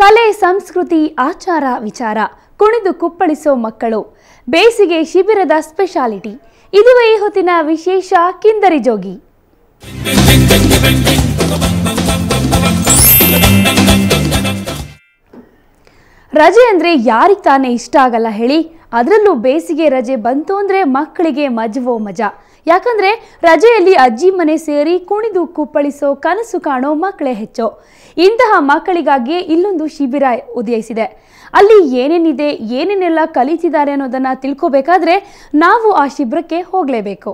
ಕಲೆ ಸಂಸ್ಕೃತಿ ಆಚಾರ ವಿಚಾರ ಕುಣಿದು ಕುಪ್ಪಳಿಸೋ ಮಕ್ಕಳು ಬೇಸಿಗೆ ಶಿಬಿರದ ಸ್ಪೆಷಾಲಿಟಿ ಇದುವೇ ಈ ಹೊತ್ತಿನ ವಿಶೇಷ ಕಿಂದರಿ ಜೋಗಿ. ರಜೆ ಅಂದ್ರೆ ಯಾರಿಗೆ ತಾನೇ ಇಷ್ಟ ಆಗಲ್ಲ ಹೇಳಿ. ಅದರಲ್ಲೂ ಬೇಸಿಗೆ ರಜೆ ಬಂತು ಅಂದ್ರೆ ಮಕ್ಕಳಿಗೆ ಮಜವೋ ಮಜಾ. ಯಾಕಂದ್ರೆ ರಜೆಯಲ್ಲಿ ಅಜ್ಜಿ ಮನೆ ಸೇರಿ ಕುಣಿದು ಕುಪ್ಪಳಿಸೋ ಕನಸು ಕಾಣೋ ಮಕ್ಕಳೇ ಹೆಚ್ಚು. ಇಂತಹ ಮಕ್ಕಳಿಗಾಗಿ ಇಲ್ಲೊಂದು ಶಿಬಿರ ಉದಯಿಸಿದೆ. ಅಲ್ಲಿ ಏನೇನಿದೆ, ಏನೇನೆಲ್ಲ ಕಲಿತಿದ್ದಾರೆ ಅನ್ನೋದನ್ನ ತಿಳ್ಕೋಬೇಕಾದ್ರೆ ನಾವು ಆ ಶಿಬಿರಕ್ಕೆ ಹೋಗಲೇಬೇಕು.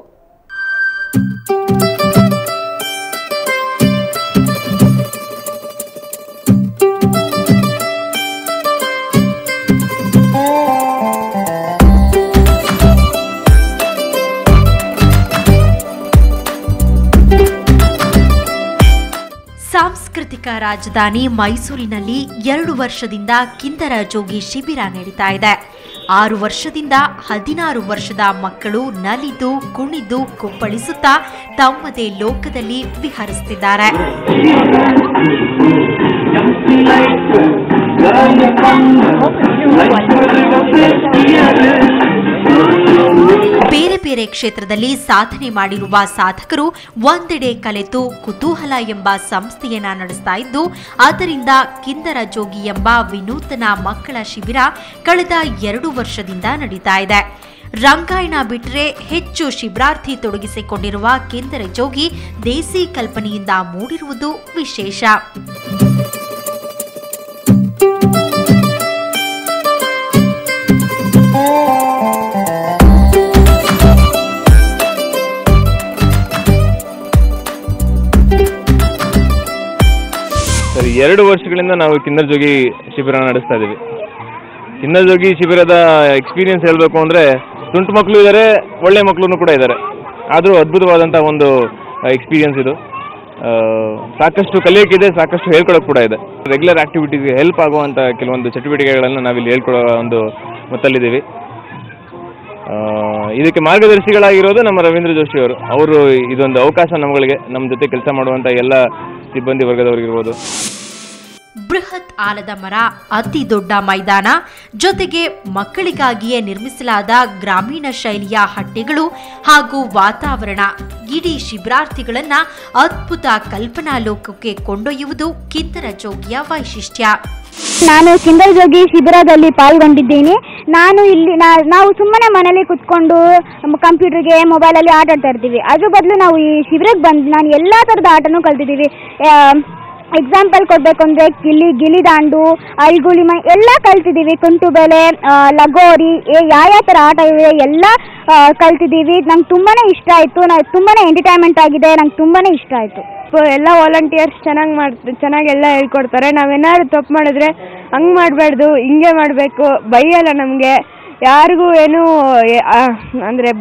ಸಾಂಸ್ಕೃತಿಕ ರಾಜಧಾನಿ ಮೈಸೂರಿನಲ್ಲಿ 2 ವರ್ಷದಿಂದ ಕಿಂದರ ಜೋಗಿ ಶಿಬಿರ ನಡೀತಾ ಇದೆ. 6 ವರ್ಷದಿಂದ 16 ವರ್ಷದ ಮಕ್ಕಳು ನಲಿದು ಕುಣಿದು ಕುಪ್ಪಳಿಸುತ್ತಾ ತಮ್ಮದೇ ಲೋಕದಲ್ಲಿ ವಿಹರಿಸುತ್ತಿದ್ದಾರೆ. ಬೇರೆ ಬೇರೆ ಕ್ಷೇತ್ರದಲ್ಲಿ ಸಾಧನೆ ಮಾಡಿರುವ ಸಾಧಕರು ಒಂದೆಡೆ ಕಲೆತು ಕುತೂಹಲ ಎಂಬ ಸಂಸ್ಥೆಯನ್ನ ನಡೆಸ್ತಾ ಇದ್ದು, ಅದರಿಂದ ಕಿಂದರ ಜೋಗಿ ಎಂಬ ವಿನೂತನ ಮಕ್ಕಳ ಶಿಬಿರ ಕಳೆದ 2 ವರ್ಷದಿಂದ ನಡೀತಾ ಇದೆ. ರಂಗಾಯಣ ಬಿಟ್ಟರೆ ಹೆಚ್ಚು ಶಿಬಿರಾರ್ಥಿ ತೊಡಗಿಸಿಕೊಂಡಿರುವ ಕಿಂದರ ಜೋಗಿ ದೇಸಿ ಕಲ್ಪನೆಯಿಂದ ಮೂಡಿರುವುದು ವಿಶೇಷ. ಸರಿ, 2 ವರ್ಷಗಳಿಂದ ನಾವು ಕಿಂದರ ಜೋಗಿ ಶಿಬಿರ ನಡೆಸ್ತಾ ಇದ್ದೀವಿ. ಕಿಂದರ ಜೋಗಿ ಶಿಬಿರದ ಎಕ್ಸ್ಪೀರಿಯನ್ಸ್ ಹೇಳಬೇಕು ಅಂದರೆ, ತುಂಟು ಮಕ್ಕಳು ಇದ್ದಾರೆ, ಒಳ್ಳೆ ಮಕ್ಕಳು ಕೂಡ ಇದ್ದಾರೆ. ಆದರೂ ಅದ್ಭುತವಾದಂಥ ಒಂದು ಎಕ್ಸ್ಪೀರಿಯನ್ಸ್ ಇದು. ಸಾಕಷ್ಟು ಕಲಿಯೋಕ್ಕಿದೆ, ಸಾಕಷ್ಟು ಹೇಳ್ಕೊಳಕ್ಕೆ ಕೂಡ ಇದೆ. ರೆಗ್ಯುಲರ್ ಆಕ್ಟಿವಿಟೀಸ್ಗೆ ಹೆಲ್ಪ್ ಆಗುವಂಥ ಕೆಲವೊಂದು ಚಟುವಟಿಕೆಗಳನ್ನು ನಾವಿಲ್ಲಿ ಹೇಳ್ಕೊಡೋ ಒಂದು ಮತ್ತಲ್ಲಿದ್ದೀವಿ. ಇದಕ್ಕೆ ಮಾರ್ಗದರ್ಶಿಗಳಾಗಿರೋದು ನಮ್ಮ ರವೀಂದ್ರ ಜೋಶಿ ಅವರು ಇದೊಂದು ಅವಕಾಶ ನಮ್ಮಗಳಿಗೆ, ನಮ್ಮ ಜೊತೆ ಕೆಲಸ ಮಾಡುವಂಥ ಎಲ್ಲ ಸಿಬ್ಬಂದಿ ವರ್ಗದವರಿಗಿರ್ಬೋದು. ಬೃಹತ್ ಆಲದ ಮರ, ಅತಿ ದೊಡ್ಡ ಮೈದಾನ, ಜೊತೆಗೆ ಮಕ್ಕಳಿಗಾಗಿಯೇ ನಿರ್ಮಿಸಲಾದ ಗ್ರಾಮೀಣ ಶೈಲಿಯ ಹಟ್ಟಿಗಳು ಹಾಗೂ ವಾತಾವರಣ ಇಡೀ ಶಿಬಿರಾರ್ಥಿಗಳನ್ನ ಅದ್ಭುತ ಕಲ್ಪನಾ ಲೋಕಕ್ಕೆ ಕೊಂಡೊಯ್ಯುವುದು ಕಿಂದರ ಜೋಗಿಯ ವೈಶಿಷ್ಟ್ಯ. ನಾನು ಕಿಂದರ ಜೋಗಿ ಶಿಬಿರದಲ್ಲಿ ಪಾಲ್ಗೊಂಡಿದ್ದೀನಿ. ನಾವು ಸುಮ್ಮನೆ ಮನೇಲಿ ಕುತ್ಕೊಂಡು ಕಂಪ್ಯೂಟರ್ಗೆ ಮೊಬೈಲಲ್ಲಿ ಆಟ ಆಡ್ತಾ ಇರ್ತೀವಿ. ಅದ್ರ ಬದಲು ನಾವು ಈ ಶಿಬಿರಕ್ಕೆ ಬಂದು ನಾನು ಎಲ್ಲ ಥರದ ಆಟನೂ ಕಲ್ತಿದ್ದೀವಿ. ಎಕ್ಸಾಂಪಲ್ ಕೊಡಬೇಕು ಅಂದರೆ ಗಿಲ್ಲಿ ದಾಂಡು, ಅಲ್ಗುಳಿ ಮೈ ಎಲ್ಲ ಕಲ್ತಿದ್ದೀವಿ. ಕುಂಟು ಬೆಲೆ, ಲಗೋರಿ, ಯಾವ ಥರ ಆಟ ಇವೆ ಎಲ್ಲ ಕಲ್ತಿದ್ದೀವಿ. ನಂಗೆ ತುಂಬಾ ಇಷ್ಟ ಆಯಿತು. ತುಂಬಾ ಎಂಟರ್ಟೈನ್ಮೆಂಟ್ ಆಗಿದೆ. ನಂಗೆ ತುಂಬಾ ಇಷ್ಟ ಆಯಿತು. ಎಲ್ಲ ವಾಲಂಟಿಯರ್ಸ್ ಚೆನ್ನಾಗೆಲ್ಲ ಹೇಳ್ಕೊಡ್ತಾರೆ. ನಾವೇನಾದ್ರು ತಪ್ಪು ಮಾಡಿದ್ರೆ ಹಂಗೆ ಮಾಡಬಾರ್ದು, ಹಿಂಗೆ ಮಾಡಬೇಕು, ಬೈಯಲ್ಲ ನಮಗೆ. ಯಾರಿಗೂ ಏನು ಅಂದರೆ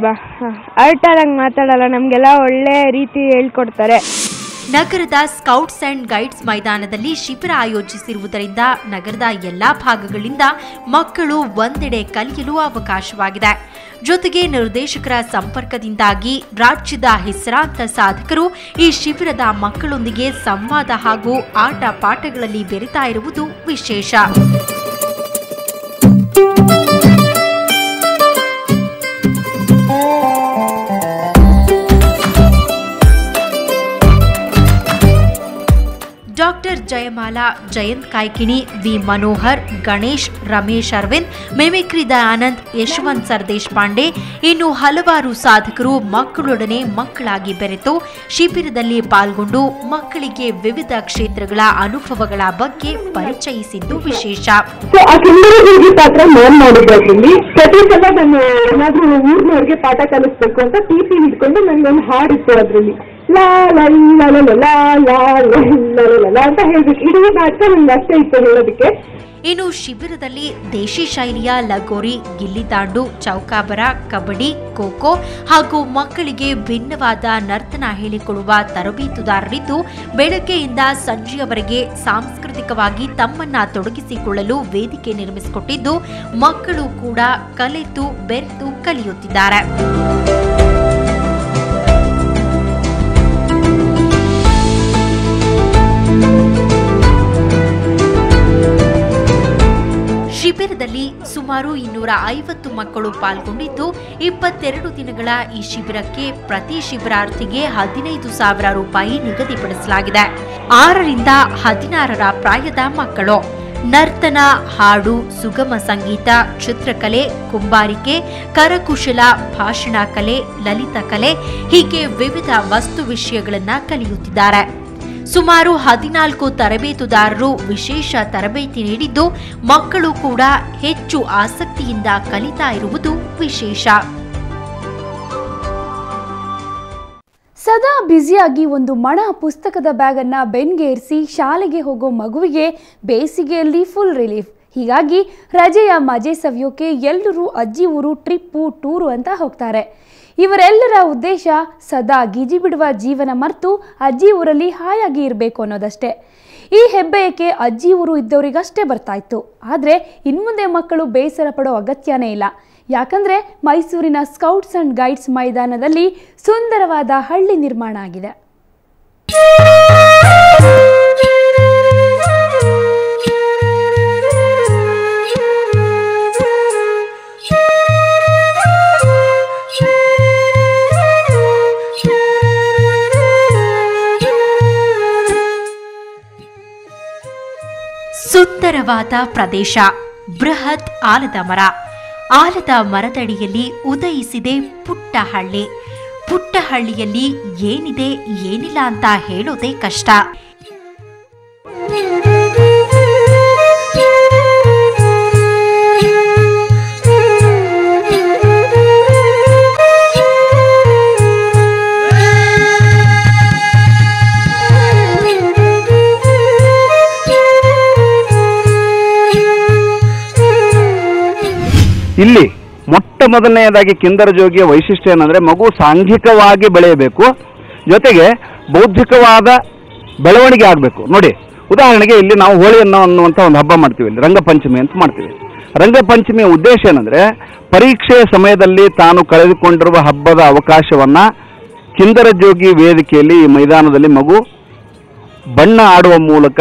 ಅರ್ಟ್ ಆದಂಗೆ ಮಾತಾಡಲ್ಲ. ನಮಗೆಲ್ಲ ಒಳ್ಳೆ ರೀತಿ ಹೇಳ್ಕೊಡ್ತಾರೆ. ನಗರದ ಸ್ಕೌಟ್ಸ್ ಅಂಡ್ ಗೈಡ್ಸ್ ಮೈದಾನದಲ್ಲಿ ಶಿಬಿರ ಆಯೋಜಿಸಿರುವುದರಿಂದ ನಗರದ ಎಲ್ಲಾ ಭಾಗಗಳಿಂದ ಮಕ್ಕಳು ಒಂದೆಡೆ ಕಲಿಯಲು ಅವಕಾಶವಾಗಿದೆ. ಜೊತೆಗೆ ನಿರ್ದೇಶಕರ ಸಂಪರ್ಕದಿಂದಾಗಿ ರಾಜ್ಯದ ಹೆಸರಾಂತ ಸಾಧಕರು ಈ ಶಿಬಿರದ ಮಕ್ಕಳೊಂದಿಗೆ ಸಂವಾದ ಹಾಗೂ ಆಟ ಪಾಠಗಳಲ್ಲಿ ಬೆರೆತಾ ಇರುವುದು ವಿಶೇಷ. Doctor Jayamala, Jayant Kaikini, V Manohar, Ganesh, Ramesh Aravind, mimicry Dayanand, Yashwant Sardeshpande ಇನ್ನು ಹಲವಾರು ಸಾಧಕರು ಮಕ್ಕಳೊಡನೆ ಮಕ್ಕಳಾಗಿ ಬೆರೆತು ಶಿಬಿರದಲ್ಲಿ ಪಾಲ್ಗೊಂಡು ಮಕ್ಕಳಿಗೆ ವಿವಿಧ ಕ್ಷೇತ್ರಗಳ ಅನುಭವಗಳ ಬಗ್ಗೆ ಪರಿಚಯಿಸಿದ್ದು ವಿಶೇಷ. ಪ್ರತಿ ಸಲ ನಾನು ಏನಾದ್ರೂ ಊರಿನವ್ರಿಗೆ ಪಾಠ ಕಲಿಸ್ಬೇಕು ಅಂತ ಟಿಸಿ ಹಿಡ್ಕೊಂಡು ನನಗೊಂದು ಹಾಡಿತ್ತು. ಅದರಲ್ಲಿ ಲಾ ಲಾ ಲಾ ಲಾ ಲಾ ಲಾ ಲಾ ಅಂತ ಹೇಳ್ಬೇಕು. ಇಡೀ ನಾಟಕ ನಮ್ಗೆ ಅಷ್ಟೇ ಇತ್ತು ಹೇಳೋದಕ್ಕೆ. ಇನ್ನು ಶಿಬಿರದಲ್ಲಿ ದೇಶಿ ಶೈಲಿಯ ಲಗೋರಿ, ಗಿಲ್ಲಿ ದಾಂಡು, ಚೌಕಾಬರ, ಕಬಡ್ಡಿ, ಖೋಖೋ ಹಾಗೂ ಮಕ್ಕಳಿಗೆ ಭಿನ್ನವಾದ ನರ್ತನ ಹೇಳಿಕೊಡುವ ತರಬೇತುದಾರರಿದ್ದು, ಬೆಳಗ್ಗೆಯಿಂದ ಸಂಜೆಯವರೆಗೆ ಸಾಂಸ್ಕೃತಿಕವಾಗಿ ತಮ್ಮನ್ನ ತೊಡಗಿಸಿಕೊಳ್ಳಲು ವೇದಿಕೆ ನಿರ್ಮಿಸಿಕೊಟ್ಟಿದ್ದು, ಮಕ್ಕಳು ಕೂಡ ಕಲಿತು ಬೆರೆತು ಕಲಿಯುತ್ತಿದ್ದಾರೆ. ಶಿಬಿರದಲ್ಲಿ ಸುಮಾರು 250 ಮಕ್ಕಳು ಪಾಲ್ಗೊಂಡಿದ್ದು 22 ದಿನಗಳ ಈ ಶಿಬಿರಕ್ಕೆ ಪ್ರತಿ ಶಿಬಿರಾರ್ಥಿಗೆ 15,000 ರೂಪಾಯಿ ನಿಗದಿಪಡಿಸಲಾಗಿದೆ. 6 ರಿಂದ 16 ಪ್ರಾಯದ ಮಕ್ಕಳು ನರ್ತನ, ಹಾಡು, ಸುಗಮ ಸಂಗೀತ, ಚಿತ್ರಕಲೆ, ಕುಂಬಾರಿಕೆ, ಕರಕುಶಲ, ಭಾಷಣ ಕಲೆ, ಲಲಿತ ಕಲೆ ಹೀಗೆ ವಿವಿಧ ವಸ್ತು ವಿಷಯಗಳನ್ನು ಕಲಿಯುತ್ತಿದ್ದಾರೆ. ಸುಮಾರು 14 ತರಬೇತುದಾರರು ವಿಶೇಷ ತರಬೇತಿ ನೀಡಿದ್ದು ಮಕ್ಕಳು ಕೂಡ ಹೆಚ್ಚು ಆಸಕ್ತಿಯಿಂದ ಕಲಿತಾ ಇರುವುದು ವಿಶೇಷ. ಸದಾ ಬ್ಯುಸಿಯಾಗಿ ಒಂದು ಮಣ ಪುಸ್ತಕದ ಬ್ಯಾಗನ್ನು ಬೆನ್ಗೇರಿಸಿ ಶಾಲೆಗೆ ಹೋಗೋ ಮಗುವಿಗೆ ಬೇಸಿಗೆಯಲ್ಲಿ ಫುಲ್ ರಿಲೀಫ್. ಹೀಗಾಗಿ ರಜೆಯ ಮಜೆ ಸವಿಯೋಕೆ ಎಲ್ಲರೂ ಅಜ್ಜಿ ಊರು, ಟ್ರಿಪ್ಪು, ಟೂರು ಅಂತ ಹೋಗ್ತಾರೆ. ಇವರೆಲ್ಲರ ಉದ್ದೇಶ ಸದಾ ಗಿಜಿ ಬಿಡುವ ಜೀವನ ಮರೆತು ಅಜ್ಜಿ ಊರಲ್ಲಿ ಹಾಯಾಗಿ ಇರಬೇಕು ಅನ್ನೋದಷ್ಟೇ. ಈ ಹೆಬ್ಬೆಯಕ್ಕೆ ಅಜ್ಜಿ ಊರು ಇದ್ದವರಿಗಷ್ಟೇ ಬರ್ತಾ ಇತ್ತು. ಆದರೆ ಇನ್ಮುಂದೆ ಮಕ್ಕಳು ಬೇಸರ ಪಡೋ ಅಗತ್ಯನೇ ಇಲ್ಲ. ಯಾಕಂದರೆ ಮೈಸೂರಿನ ಸ್ಕೌಟ್ಸ್ ಅಂಡ್ ಗೈಡ್ಸ್ ಮೈದಾನದಲ್ಲಿ ಸುಂದರವಾದ ಹಳ್ಳಿ ನಿರ್ಮಾಣ ಆಗಿದೆ. ಸುಂದರವಾದ ಪ್ರದೇಶ, ಬೃಹತ್ ಆಲದ ಮರ. ಆಲದ ಮರದಡಿಯಲ್ಲಿ ಉದಯಿಸಿದೆ ಪುಟ್ಟ ಹಳ್ಳಿ. ಪುಟ್ಟ ಹಳ್ಳಿಯಲ್ಲಿ ಏನಿದೆ ಏನಿಲ್ಲ ಅಂತ ಹೇಳೋದೇ ಕಷ್ಟ. ಇಲ್ಲಿ ಮೊಟ್ಟ ಮೊದಲನೆಯದಾಗಿ ಕಿಂದರ ಜೋಗಿಯ ವೈಶಿಷ್ಟ್ಯ ಏನಂದರೆ ಮಗು ಸಾಂಘಿಕವಾಗಿ ಬೆಳೆಯಬೇಕು, ಜೊತೆಗೆ ಬೌದ್ಧಿಕವಾದ ಬೆಳವಣಿಗೆ ಆಗಬೇಕು. ನೋಡಿ, ಉದಾಹರಣೆಗೆ ಇಲ್ಲಿ ನಾವು ಹೋಳಿ ಅನ್ನುವಂಥ ಒಂದು ಹಬ್ಬ ಮಾಡ್ತೀವಿ, ಇಲ್ಲಿ ರಂಗಪಂಚಮಿ ಅಂತ ಮಾಡ್ತೀವಿ. ರಂಗಪಂಚಮಿಯ ಉದ್ದೇಶ ಏನಂದರೆ ಪರೀಕ್ಷೆಯ ಸಮಯದಲ್ಲಿ ತಾನು ಕಳೆದುಕೊಂಡಿರುವ ಹಬ್ಬದ ಅವಕಾಶವನ್ನು ಕಿಂದರ ಜೋಗಿ ವೇದಿಕೆಯಲ್ಲಿ ಈ ಮೈದಾನದಲ್ಲಿ ಮಗು ಬಣ್ಣ ಆಡುವ ಮೂಲಕ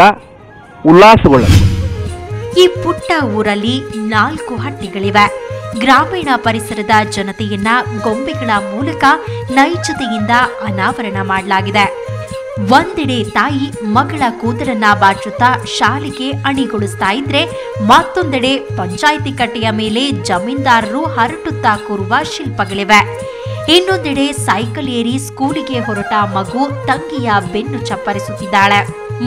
ಉಲ್ಲಾಸಗೊಳ್ಳಬೇಕು. ಈ ಪುಟ್ಟ ಊರಲ್ಲಿ 4 ಹಟ್ಟಿಗಳಿವೆ. ಗ್ರಾಮೀಣ ಪರಿಸರದ ಜನತೆಯನ್ನ ಗೊಂಬೆಗಳ ಮೂಲಕ ನೈಜತೆಯಿಂದ ಅನಾವರಣ ಮಾಡಲಾಗಿದೆ. ಒಂದೆಡೆ ತಾಯಿ ಮಗಳ ಕೂದಲನ್ನ ಬಾಚುತ್ತಾ ಶಾಲೆಗೆ ಅಣಿಗೊಳಿಸ್ತಾ ಇದ್ರೆ, ಮತ್ತೊಂದೆಡೆ ಪಂಚಾಯಿತಿ ಕಟ್ಟೆಯ ಮೇಲೆ ಜಮೀನ್ದಾರರು ಹರಟುತ್ತಾ ಕೂರುವ ಶಿಲ್ಪಗಳಿವೆ. ಇನ್ನೊಂದೆಡೆ ಸೈಕಲ್ ಏರಿ ಸ್ಕೂಲಿಗೆ ಹೊರಟ ಮಗು ತಂಗಿಯ ಬೆನ್ನು ಚಪ್ಪರಿಸುತ್ತಿದ್ದಾಳೆ.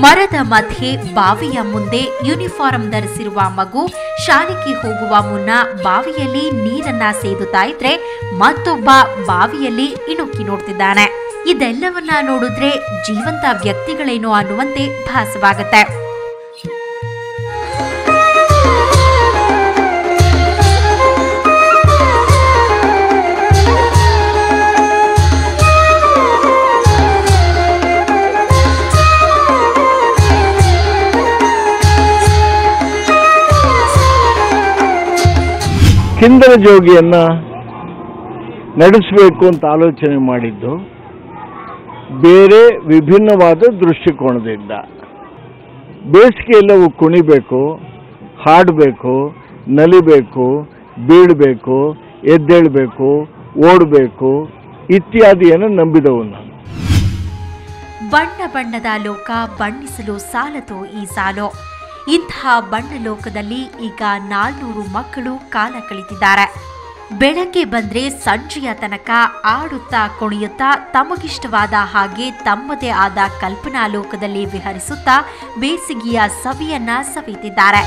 ಮರದ ಮಧ್ಯೆ ಬಾವಿಯ ಮುಂದೆ ಯೂನಿಫಾರ್ಮ್ ಧರಿಸಿರುವ ಮಗು ಶಾಲೆಗೆ ಹೋಗುವ ಮುನ್ನ ಬಾವಿಯಲ್ಲಿ ನೀರನ್ನ ಸೇದುತ್ತಾ ಇದ್ರೆ, ಮತ್ತೊಬ್ಬ ಬಾವಿಯಲ್ಲಿ ಇಣುಕಿ ನೋಡ್ತಿದ್ದಾನೆ. ಇದೆಲ್ಲವನ್ನ ನೋಡಿದ್ರೆ ಜೀವಂತ ವ್ಯಕ್ತಿಗಳೇನೋ ಅನ್ನುವಂತೆ ಭಾಸವಾಗುತ್ತೆ. ಕಿಂದರ ಜೋಗಿಯನ್ನ ನಡೆಸಬೇಕು ಅಂತ ಆಲೋಚನೆ ಮಾಡಿದ್ದು ಬೇರೆ ವಿಭಿನ್ನವಾದ ದೃಷ್ಟಿಕೋನದಿಂದ. ಬೇಸಿಗೆಯೆಲ್ಲವೂ ಕುಣಿಬೇಕು, ಹಾಡಬೇಕು, ನಲಿಬೇಕು, ಬೀಳಬೇಕು, ಎದ್ದೇಳಬೇಕು, ಓಡಬೇಕು ಇತ್ಯಾದಿಯನ್ನು ನಂಬಿದವು ನಾನು. ಬಣ್ಣ ಬಣ್ಣದ ಲೋಕ ಬಣ್ಣಿಸಲು ಸಾಲದು ಈ ಸಾಲು. ಇಂತಹ ಬಣ್ಣ ಲೋಕದಲ್ಲಿ ಈಗ 400 ಮಕ್ಕಳು ಕಾಲ ಕಳೆದಿದ್ದಾರೆ. ಬೆಳಗ್ಗೆ ಬಂದ್ರೆ ಸಂಜೆಯ ತನಕ ಆಡುತ್ತಾ ಕುಣಿಯುತ್ತಾ ತಮಗಿಷ್ಟವಾದ ಹಾಗೆ ತಮ್ಮದೇ ಆದ ಕಲ್ಪನಾ ಲೋಕದಲ್ಲಿ ವಿಹರಿಸುತ್ತಾ ಬೇಸಿಗೆಯ ಸವಿಯನ್ನ ಸವಿತಿದ್ದಾರೆ.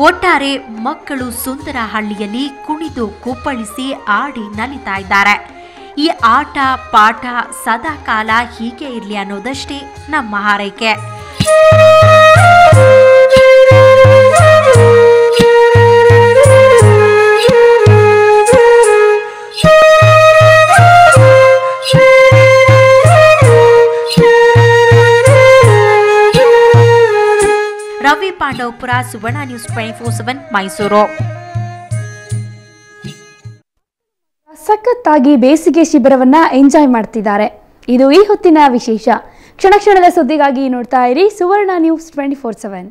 ಒಟ್ಟಾರೆ ಮಕ್ಕಳು ಸುಂದರ ಹಳ್ಳಿಯಲ್ಲಿ ಕುಣಿದು ಕುಪ್ಪಳಿಸಿ ಆಡಿ ನಲಿತಾ ಇದ್ದಾರೆ. ಈ ಆಟ ಪಾಠ ಸದಾಕಾಲ ಹೀಗೆ ಇರಲಿ ಅನ್ನೋದಷ್ಟೇ ನಮ್ಮ ಹಾರೈಕೆ. ರವಿ ಪಾಂಡವಪುರ, ಸುವರ್ಣ ನ್ಯೂಸ್ 24/7 ಮೈಸೂರು. ಸಖತ್ತಾಗಿ ಬೇಸಿಗೆ ಶಿಬಿರವನ್ನ ಎಂಜಾಯ್ ಮಾಡ್ತಿದ್ದಾರೆ. ಇದು ಈ ಹೊತ್ತಿನ ವಿಶೇಷ. ಕ್ಷಣ ಕ್ಷಣದ ಸುದ್ದಿಗಾಗಿ ನೋಡ್ತಾ ಇರಿ ಸುವರ್ಣ ನ್ಯೂಸ್ 24/7.